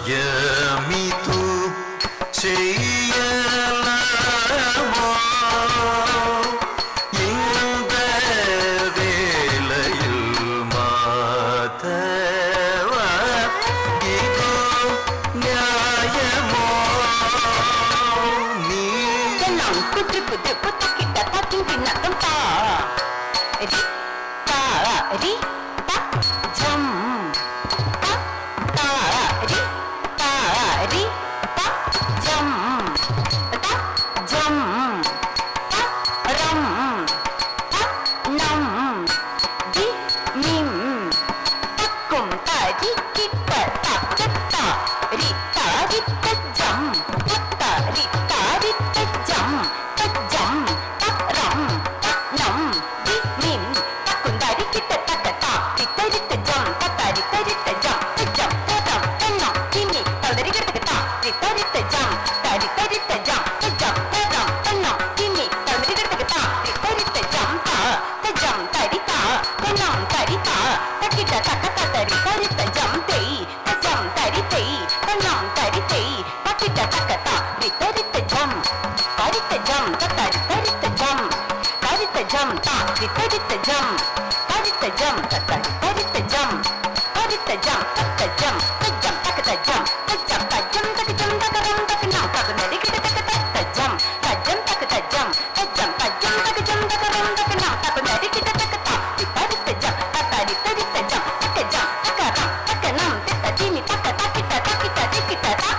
మాయమితు చేయలమో இந்த வேளையில் மாதவா இது நியாயமோ நீ tenang putri putri putri kita tapi nak tempat ri ta ri ta jam ta ta ri ta ri ta jam ta jam ta ram ta nam di mim takum tadi kita tak ceta ri ta jam ta ri ta jam ta jam ta ram ta nam di mim takun dari kita tak ta ri jam ta ri jam ta jam ta ram ta nam ini kalau dari kita ta ri jam ta ri jam ta jam ta ram ta nam ini kalau dari kita ta ri jam ta jam ta ri ta nam ta ri ta kita tak kata dari jam tei ta jam ta ri tei ta nam ta ri tei kita tak kata ri jam ta jam ta ri jam ta jam ta ri jam ta jam ta ri jam ta jam ta jam ta jam ta kata jam ta jam ta jam ta jam ta ram ta nam ta dari kita tak kata ta jam ta kata jam ta jam ta jam ta jam ta ram ta nam ta dari kita tak kata ri jam ta ri jam ta jam ta ram ta nam ta dini ta kata kita ta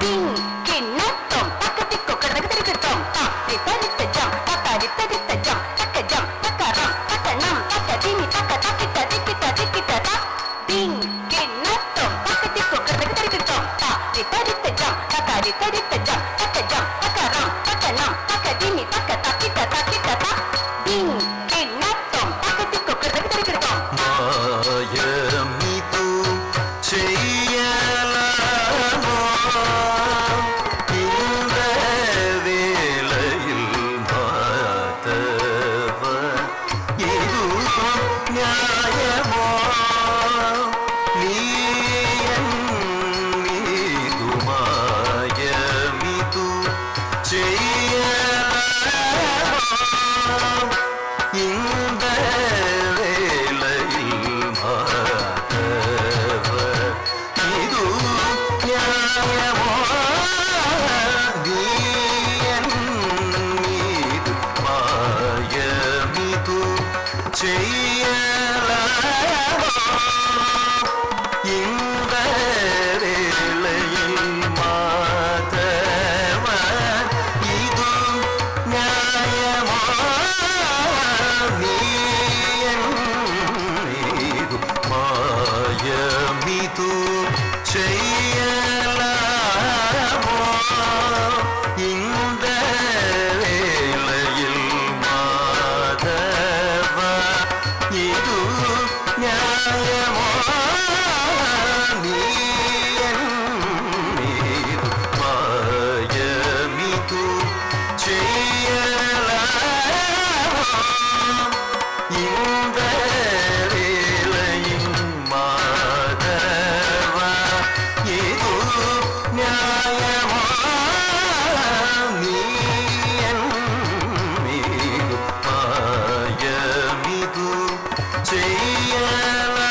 ding kina tom ta ketiko kada dari ketom ta ri jam ta ri jam ta jam ta ram ta nam ta dini ta kata kita ta ding kina tom ta ketiko kada dari ketom ta ri jam ta ri jam ta jam ta ram ta nam ta dini ta kata kita ta ding kina tom ta ketiko kada dari ketom మాయమితు చేయలమో இந்த வேளையில் மாதவ இது நியாயமோ நீ என் மீது மாயமிது செய்யலமோ இந்த வேளையில் மாதவ இது நியாயமோ நீ என் மீது மாயமிது செய்யலமோ இந்த வேளையில் மாதவ இது நியாயமோ நீ என் மீது மாயமிது செய்யலமோ இந்த வேளையில் மாதவ இது நியாயமோ நீ என் மீது மாயமிது செய்யலமோ இந்த வேளையில் மாதவ இது நியாயமோ நீ என் மீது மாயமிது செய்யலமோ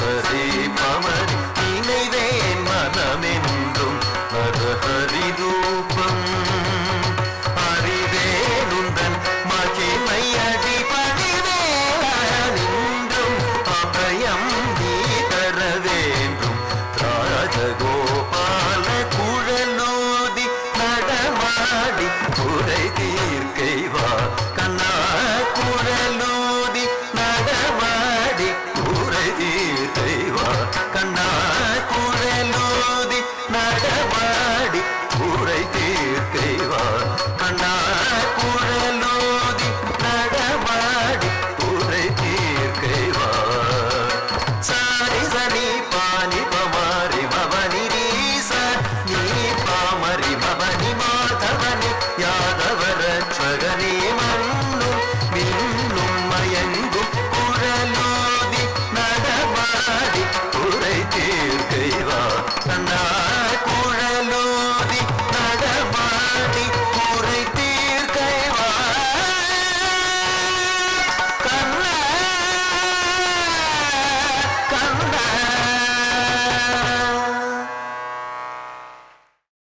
సరి పా